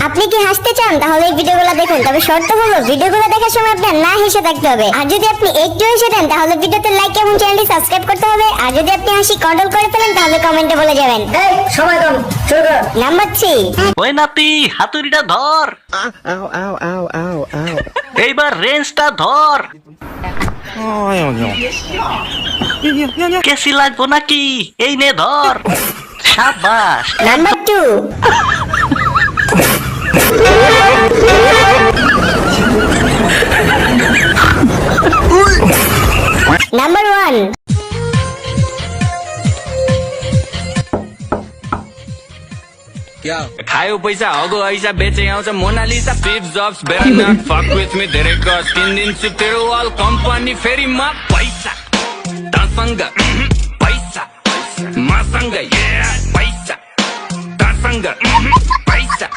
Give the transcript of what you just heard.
আপনি কি হাসতে চান তাহলে এই ভিডিওগুলো দেখুন, তবে শর্ত হলো ভিডিওগুলো দেখার সময় আপনার না হেসে থাকতে হবে। আর যদি আপনি একটু হেসে দেন তাহলে ভিডিওতে লাইক এবং চ্যানেলটি সাবস্ক্রাইব করতে হবে। আর যদি আপনি হাসি কন্ট্রোল করে ফেলেন তাহলে কমেন্টে বলে যাবেন। এই সময় কম, শুরু করো। নাম্বার 3। ওই নাতি হাতুড়িটা ধর, Ow, ow, ow, ow, ow. এইবার রেঞ্জটা ধর। কেসি লাগবো নাকি? এই নে ধর। সাবাস। নাম্বার 2। নাম্বার 1। खायो पैसा हगो ऐसा बेचे आउँछ Mona Lisa Steve Jobs better not fuck with me धेरै गज 3 दिन छु तेरो वाल कम्पनी फेरिमा पैसा तसँग पैसा मसँग पैसा तसँग पैसा